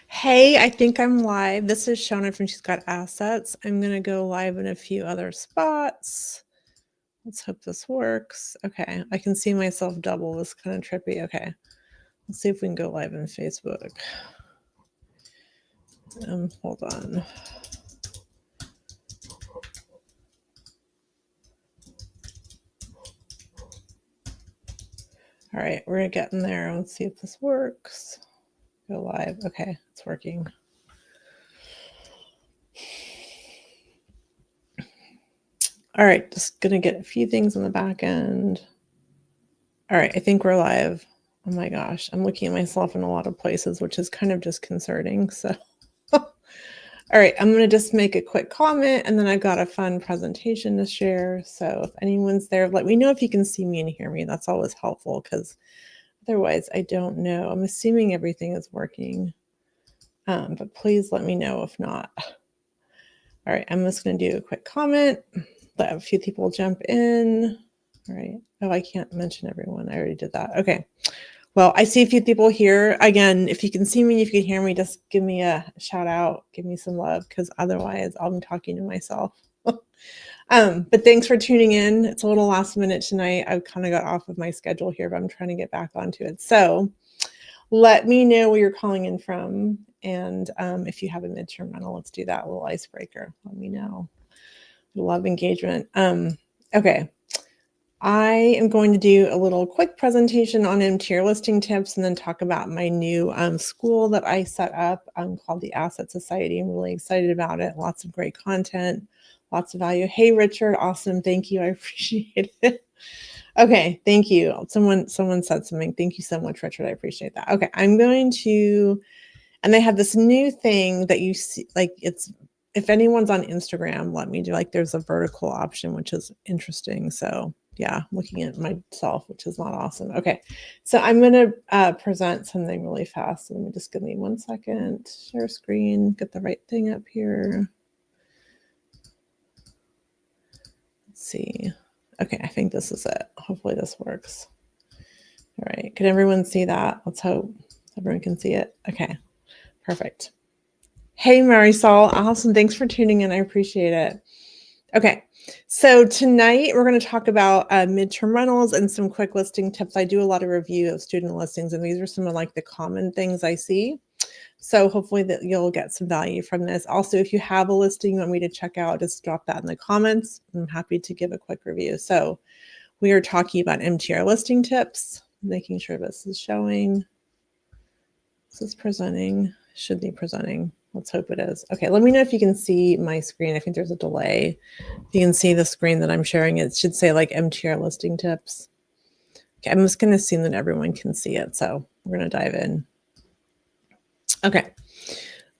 Hey, I think I'm live. This is Shona from She's Got Assets. I'm going to go live in a few other spots. Let's hope this works. Okay, I can see myself double. It's kind of trippy. Okay, let's see if we can go live in Facebook. Hold on. All right, we're getting there. Let's see if this works. Go live. Okay, it's working. All right, just gonna get a few things on the back end. All right, I think we're live. Oh my gosh, I'm looking at myself in a lot of places, which is kind of disconcerting. So, all right, I'm gonna just make a quick comment and then I've got a fun presentation to share. So if anyone's there, let me know if you can see me and hear me. That's always helpful because otherwise I don't know. I'm assuming everything is working, but please let me know if not. All right, I'm just gonna do a quick comment. Let a few people jump in. All right. Oh, I can't mention everyone. I already did that. Okay. Well, I see a few people here. Again, if you can see me, if you can hear me, just give me a shout out, give me some love, because otherwise I'm talking to myself. But thanks for tuning in. It's a little last minute tonight. I kind of got off of my schedule here, but I'm trying to get back onto it. So let me know where you're calling in from. And if you have a midterm rental, let's do that. A little icebreaker. Let me know. Love engagement. Okay. I am going to do a little quick presentation on MTR listing tips and then talk about my new school that I set up called the Asset Society. I'm really excited about it. Lots of great content, lots of value. Hey, Richard, awesome. Thank you. I appreciate it. Okay, thank you. Someone said something. Thank you so much, Richard. I appreciate that. Okay, I'm going to, and they have this new thing that you see, like it's, if anyone's on Instagram, let me do, like there's a vertical option, which is interesting. So yeah, looking at myself, which is not awesome. Okay, so I'm going to present something really fast. So let me just give me 1 second. Share screen, get the right thing up here. Let's see. Okay, I think this is it. Hopefully this works. All right, can everyone see that? Let's hope everyone can see it. Okay, perfect. Hey, Marisol, awesome. Thanks for tuning in. I appreciate it. Okay, so tonight we're going to talk about midterm rentals and some quick listing tips. I do a lot of review of student listings, and these are some of like the common things I see. So hopefully that you'll get some value from this. Also, if you have a listing you want me to check out, just drop that in the comments. I'm happy to give a quick review. So we are talking about MTR listing tips, making sure this is showing. This is presenting, should be presenting. Let's hope it is. Okay, let me know if you can see my screen. I think there's a delay. If you can see the screen that I'm sharing, it should say like MTR listing tips. Okay, I'm just going to assume that everyone can see it. So we're going to dive in. Okay.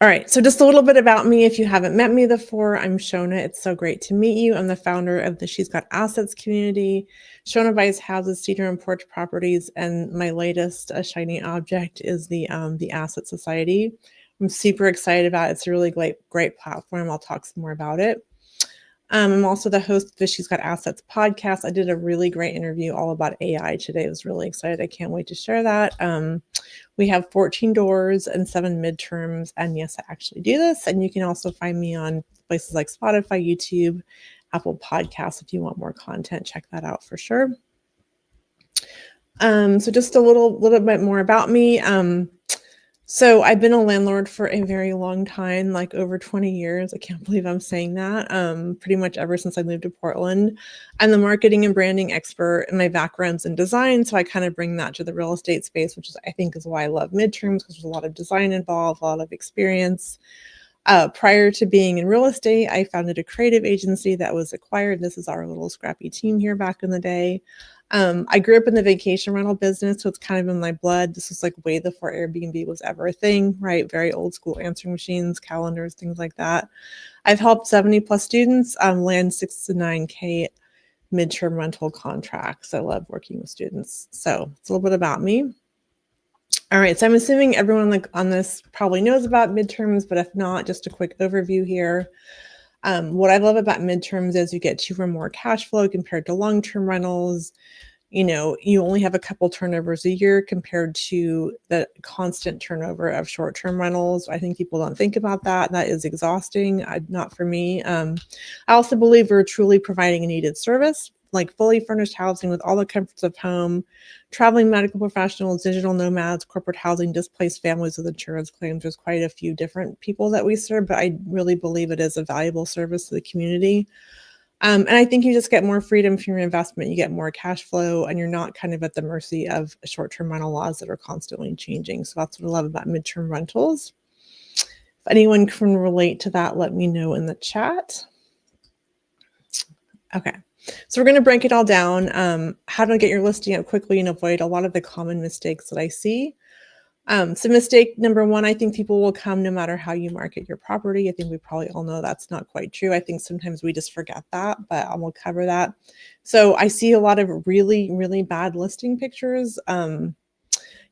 All right, so just a little bit about me. If you haven't met me before, I'm Shona. It's so great to meet you. I'm the founder of the She's Got Assets community. Shona buys houses, cedar and porch properties, and my latest shiny object is the Asset Society. I'm super excited about it. It's a really great platform. I'll talk some more about it. I'm also the host of the She's Got Assets podcast. I did a really great interview all about AI today. I was really excited. I can't wait to share that. We have 14 doors and 7 midterms. And yes, I actually do this. And you can also find me on places like Spotify, YouTube, Apple Podcasts. If you want more content, check that out for sure. So just a little bit more about me. So I've been a landlord for a very long time, like over 20 years. I can't believe I'm saying that. Pretty much ever since I moved to Portland. I'm the marketing and branding expert, and my background's in design. So I kind of bring that to the real estate space, which is, I think, is why I love midterms, because there's a lot of design involved, a lot of experience. Prior to being in real estate, I founded a creative agency that was acquired. This is our little scrappy team here back in the day. I grew up in the vacation rental business, so it's kind of in my blood. This was like way before Airbnb was ever a thing, right? Very old school answering machines, calendars, things like that. I've helped 70 plus students land 6 to 9K midterm rental contracts. I love working with students. So it's a little bit about me. All right, so I'm assuming everyone like on this probably knows about midterms, but if not, just a quick overview here. What I love about midterms is you get 2 or more cash flow compared to long-term rentals. you only have a couple turnovers a year compared to the constant turnover of short-term rentals. I think people don't think about that. That is exhausting. Not for me. I also believe we're truly providing a needed service, like fully furnished housing with all the comforts of home, traveling medical professionals, digital nomads, corporate housing, displaced families with insurance claims. There's quite a few different people that we serve, but I really believe it is a valuable service to the community. And I think you just get more freedom from your investment. You get more cash flow, and you're not kind of at the mercy of short-term rental laws that are constantly changing. So that's what I love about midterm rentals. If anyone can relate to that, let me know in the chat. Okay, so we're going to break it all down. How to get your listing up quickly and avoid a lot of the common mistakes that I see. So mistake number one, I think people will come no matter how you market your property. I think we probably all know that's not quite true. I think sometimes we just forget that, but I will cover that. So I see a lot of really, really bad listing pictures.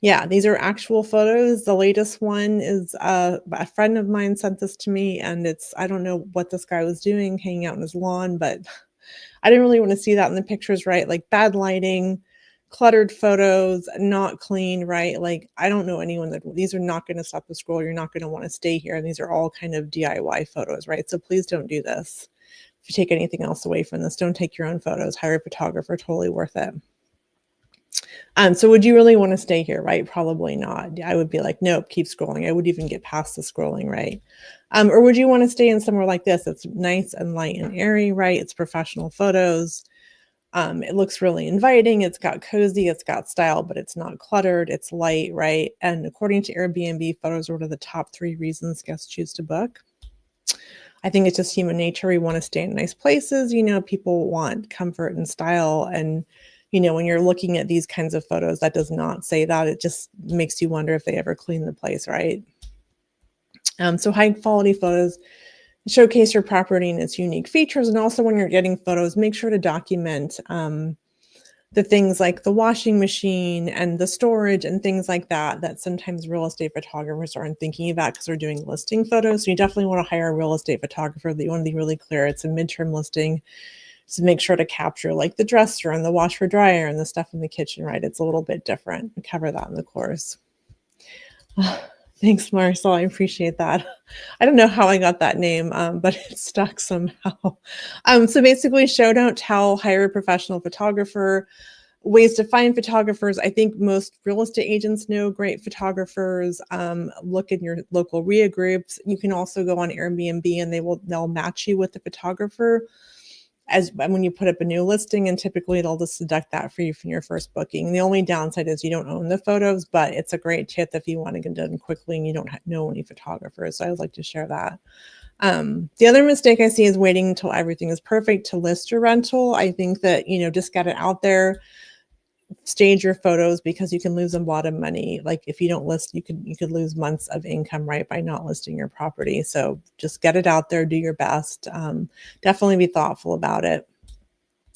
Yeah, these are actual photos. The latest one is a friend of mine sent this to me, and I don't know what this guy was doing, hanging out in his lawn, but I didn't really want to see that in the pictures, right? Like bad lighting, cluttered photos, not clean, right? Like I don't know anyone that these are not going to stop the scroll. You're not going to want to stay here. And these are all kind of DIY photos, right? So please don't do this. If you take anything else away from this, don't take your own photos. Hire a photographer, totally worth it. So would you really want to stay here, right? Probably not. I would be like, nope, keep scrolling. I would even get past the scrolling, right? Or would you want to stay in somewhere like this? It's nice and light and airy, right? It's professional photos. It looks really inviting. It's got cozy, it's got style, but it's not cluttered. It's light, right? And according to Airbnb, photos are one of the top 3 reasons guests choose to book. I think it's just human nature. We want to stay in nice places. People want comfort and style. And, when you're looking at these kinds of photos, that does not say that. It just makes you wonder if they ever clean the place, right? So high quality photos showcase your property and its unique features. And also when you're getting photos, make sure to document the things like the washing machine and the storage and things like that sometimes real estate photographers aren't thinking about because they're doing listing photos. So you definitely want to hire a real estate photographer. That you want to be really clear. It's a midterm listing. So make sure to capture like the dresser and the washer dryer and the stuff in the kitchen, right? It's a little bit different. We cover that in the course. Thanks, Marisol. I appreciate that. I don't know how I got that name, but it stuck somehow. So basically, show, don't tell, hire a professional photographer. Ways to find photographers. I think most real estate agents know great photographers. Look in your local RIA groups. You can also go on Airbnb and they'll match you with the photographer when you put up a new listing, and typically they'll just deduct that for you from your first booking. The only downside is you don't own the photos, but it's a great tip if you want to get done quickly and you don't know any photographers. So I would like to share that. The other mistake I see is waiting until everything is perfect to list your rental. I think that, just get it out there. Stage your photos because you can lose a lot of money. Like if you don't list, you could lose months of income, right, by not listing your property. So just get it out there, do your best. Definitely be thoughtful about it.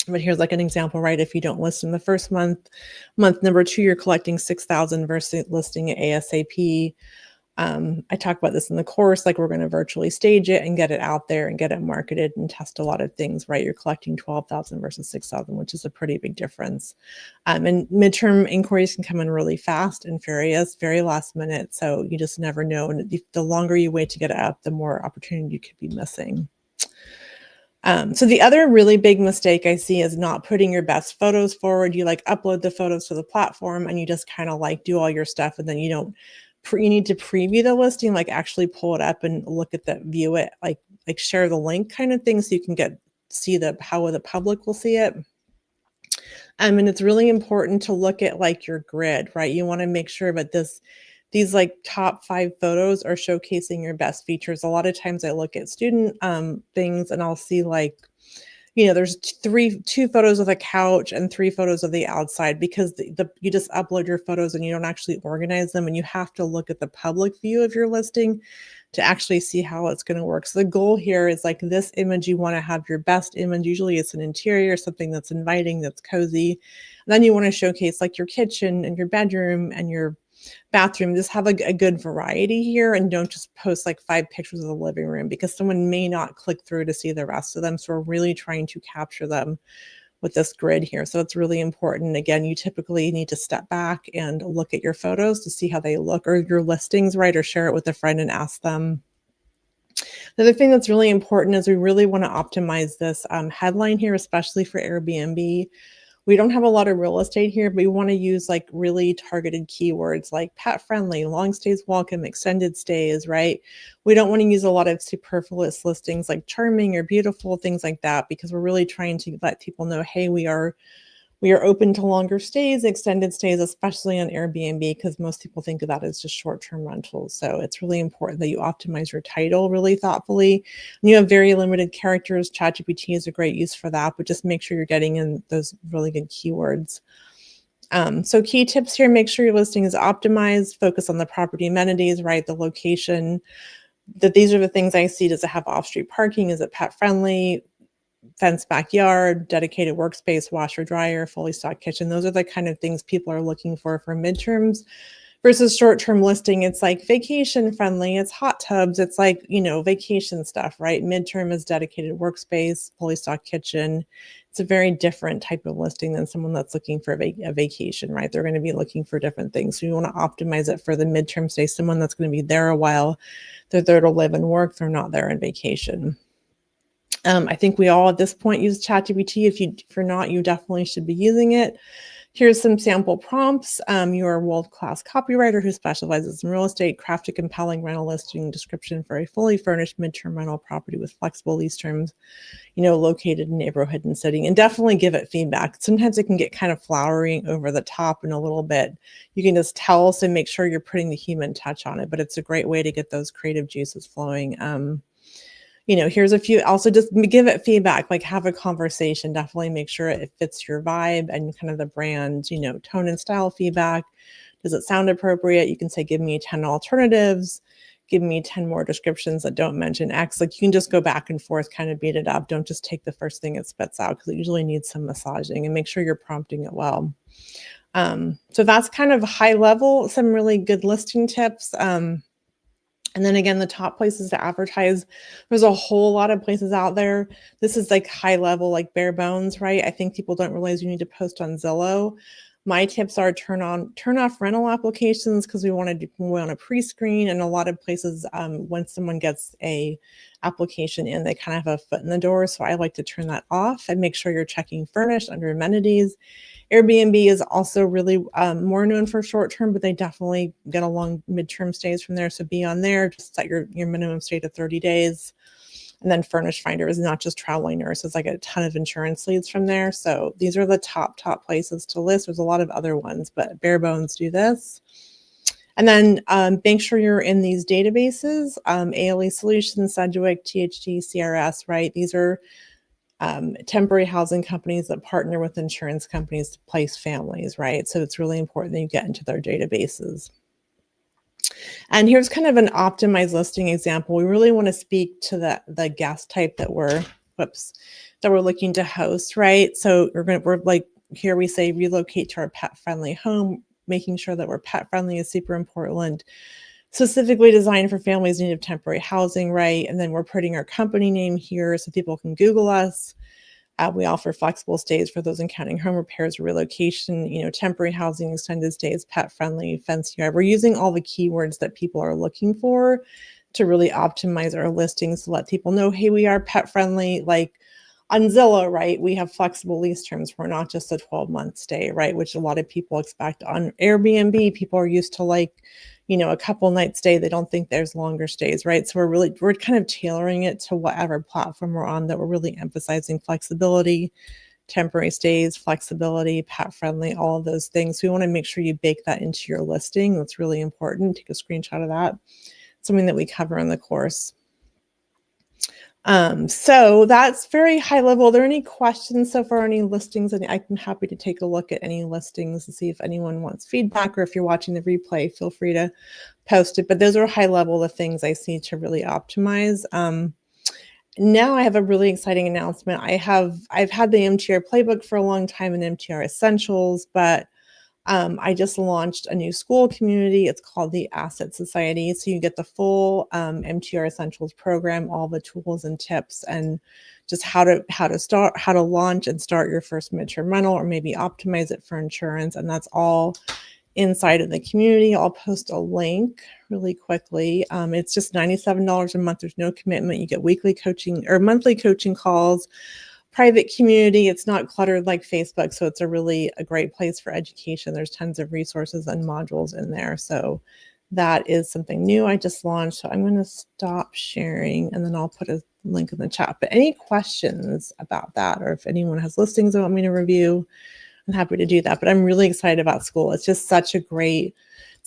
But here's like an example, right? If you don't list in the first month number 2, you're collecting $6,000 versus listing it ASAP. I talk about this in the course, like we're going to virtually stage it and get it out there and get it marketed and test a lot of things, right? You're collecting $12,000 versus $6,000, which is a pretty big difference. And midterm inquiries can come in really fast and furious, very last minute. So you just never know. And the longer you wait to get it up, the more opportunity you could be missing. So the other really big mistake I see is not putting your best photos forward. You like upload the photos to the platform and you just kind of like do all your stuff, and then you don't. You need to preview the listing, like actually pull it up and look at view it, like share the link kind of thing, so you can see how the public will see it. And it's really important to look at like your grid, right? You want to make sure that these like top 5 photos are showcasing your best features. A lot of times I look at student things and I'll see like, there's 2 photos of a couch and 3 photos of the outside, because you just upload your photos and you don't actually organize them, and you have to look at the public view of your listing to actually see how it's going to work. So the goal here is like this image, you want to have your best image. Usually it's an interior, something that's inviting, that's cozy. And then you want to showcase like your kitchen and your bedroom and your bathroom. Just have a good variety here, and don't just post like 5 pictures of the living room, because someone may not click through to see the rest of them. So we're really trying to capture them with this grid here. So it's really important. Again, you typically need to step back and look at your photos to see how they look, or your listings, right? Or share it with a friend and ask them. The other thing that's really important is we really want to optimize this headline here, especially for Airbnb. We don't have a lot of real estate here, but we want to use like really targeted keywords like pet friendly, long stays welcome, extended stays, right? We don't want to use a lot of superfluous listings like charming or beautiful, things like that, because we're really trying to let people know, hey, we are open to longer stays, extended stays, especially on Airbnb, because most people think of that as just short-term rentals. So it's really important that you optimize your title really thoughtfully. And you have very limited characters. ChatGPT is a great use for that, but just make sure you're getting in those really good keywords. So key tips here, make sure your listing is optimized, focus on the property amenities, right? The location, that these are the things I see. Does it have off-street parking? Is it pet friendly? Fenced backyard, dedicated workspace, washer, dryer, fully stocked kitchen. Those are the kind of things people are looking for midterms versus short-term listing. It's like vacation friendly, it's hot tubs, it's like, vacation stuff, right? Midterm is dedicated workspace, fully stocked kitchen. It's a very different type of listing than someone that's looking for a vacation, right? They're going to be looking for different things. So you want to optimize it for the midterm stay, someone that's going to be there a while. They're there to live and work. They're not there on vacation. I think we all at this point use ChatGPT. If you're not, you definitely should be using it. Here's some sample prompts. You're a world-class copywriter who specializes in real estate. Craft a compelling rental listing description for a fully furnished midterm rental property with flexible lease terms, located in neighborhood and city. And definitely give it feedback. Sometimes it can get kind of flowery over the top and a little bit. You can just tell, so make sure you're putting the human touch on it. But it's a great way to get those creative juices flowing. Here's a few, also just give it feedback, like have a conversation, definitely make sure it fits your vibe and kind of the brand, tone and style feedback. Does it sound appropriate? You can say, give me 10 alternatives, give me 10 more descriptions that don't mention X. Like you can just go back and forth, kind of beat it up. Don't just take the first thing it spits out, because it usually needs some massaging, and make sure you're prompting it well. So that's kind of high level, some really good listing tips. And then again, the top places to advertise, there's a whole lot of places out there. This is like high level, like bare bones, right? I think people don't realize you need to post on Zillow. My tips are turn off rental applications, because we want to pre-screen. And a lot of places, when someone gets a application in, they kind of have a foot in the door. So I like to turn that off and make sure you're checking furnished under amenities. Airbnb is also really more known for short term, but they definitely get a long midterm stays from there. So be on there, just set your minimum stay to 30 days. And then Furnish Finder is not just traveling nurses. I get a ton of insurance leads from there. So these are the top places to list. There's a lot of other ones, but bare bones do this. And then make sure you're in these databases, ALE Solutions, Sedgwick, THD, CRS, right? These are temporary housing companies that partner with insurance companies to place families, right? So it's really important that you get into their databases. And here's kind of an optimized listing example. We really want to speak to the guest type that we're looking to host, right? So we're like, here we say relocate to our pet-friendly home. Making sure that we're pet-friendly is super important. Specifically designed for families in need of temporary housing, right? And then we're putting our company name here so people can Google us. We offer flexible stays for those encountering home repairs or relocation, temporary housing, extended stays, pet-friendly, fence yard. We're using all the keywords that people are looking for to really optimize our listings, to let people know, hey, we are pet-friendly. Like on Zillow, right, we have flexible lease terms. We're not just a 12-month stay, right, which a lot of people expect. On Airbnb, people are used to a couple nights stay. They don't think there's longer stays, right? So we're kind of tailoring it to whatever platform we're on, that we're really emphasizing flexibility, temporary stays, flexibility, pet friendly, all of those things. So we want to make sure you bake that into your listing. That's really important. Take a screenshot of that. Something that we cover in the course. So that's very high level. Are there any questions so far, any listings? And I'm happy to take a look at any listings and see if anyone wants feedback, or if you're watching the replay, feel free to post it. But those are high level, the things I see to really optimize. Now I have a really exciting announcement. I've had the MTR playbook for a long time and MTR Essentials, but I just launched a new school community. It's called the Asset Society. So you get the full MTR Essentials program, all the tools and tips, and just how to launch and start your first midterm rental, or maybe optimize it for insurance. And that's all inside of the community. I'll post a link really quickly. It's just $97 a month. There's no commitment. You get weekly coaching or monthly coaching calls, private community. It's not cluttered like Facebook. So it's a great place for education. There's tons of resources and modules in there. So that is something new I just launched. So I'm going to stop sharing and then I'll put a link in the chat. But any questions about that, or if anyone has listings they want me to review, I'm happy to do that. But I'm really excited about school. It's just it's a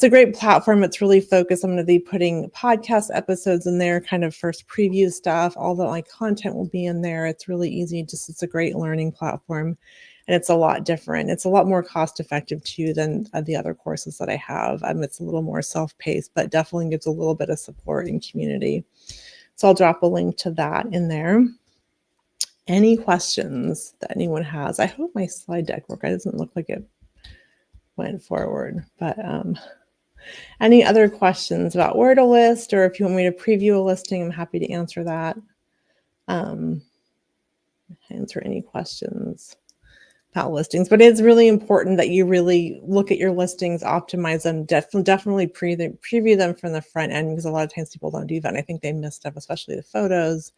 great platform. It's really focused. I'm going to be putting podcast episodes in there, kind of first preview stuff. All the like content will be in there. It's really easy. It's a great learning platform, and it's a lot different. It's a lot more cost effective too than the other courses that I have. It's a little more self-paced, but definitely gives a little bit of support and community. So I'll drop a link to that in there. Any questions that anyone has? I hope my slide deck worked. It doesn't look like it went forward, but any other questions about where to list, or if you want me to preview a listing, I'm happy to answer that. Answer any questions about listings, but it's really important that you really look at your listings, optimize them, definitely preview them from the front end, because a lot of times people don't do that. And I think they miss stuff, especially the photos.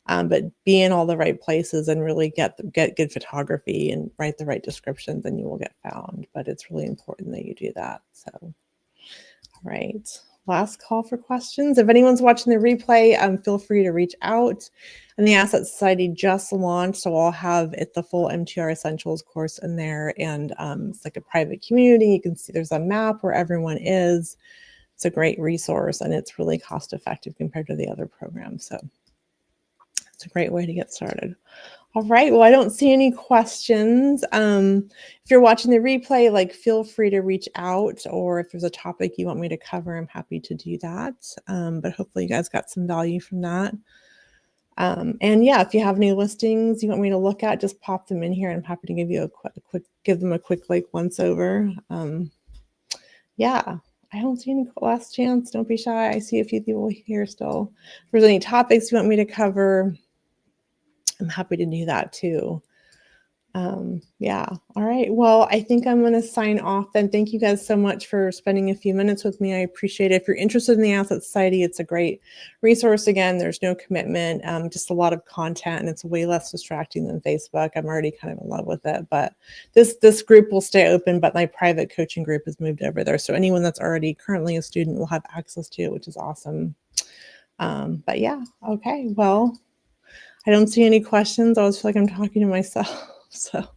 But be in all the right places and really get good photography and write the right descriptions, and you will get found. But it's really important that you do that. So, all right. Last call for questions. If anyone's watching the replay, feel free to reach out. And the Asset Society just launched, so I'll have the full MTR Essentials course in there. And it's like a private community. You can see there's a map where everyone is. It's a great resource, and it's really cost effective compared to the other programs. So it's a great way to get started. All right. Well, I don't see any questions. If you're watching the replay, feel free to reach out, or if there's a topic you want me to cover, I'm happy to do that. But hopefully you guys got some value from that. And yeah, if you have any listings you want me to look at, just pop them in here. I'm happy to give you give them a quick once over. Yeah. I don't see any last chance. Don't be shy. I see a few people here still. If there's any topics you want me to cover, I'm happy to do that too. Yeah. All right. Well, I think I'm going to sign off then. Thank you guys so much for spending a few minutes with me. I appreciate it. If you're interested in the Asset Society, it's a great resource. Again, there's no commitment, just a lot of content, and it's way less distracting than Facebook. I'm already kind of in love with it, but this group will stay open, but my private coaching group has moved over there. So anyone that's already currently a student will have access to it, which is awesome. But yeah. Okay. Well, I don't see any questions. I always feel like I'm talking to myself. So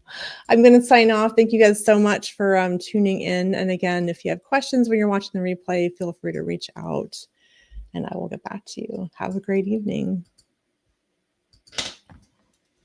I'm going to sign off. Thank you guys so much for tuning in. And again, if you have questions when you're watching the replay, feel free to reach out and I will get back to you. Have a great evening.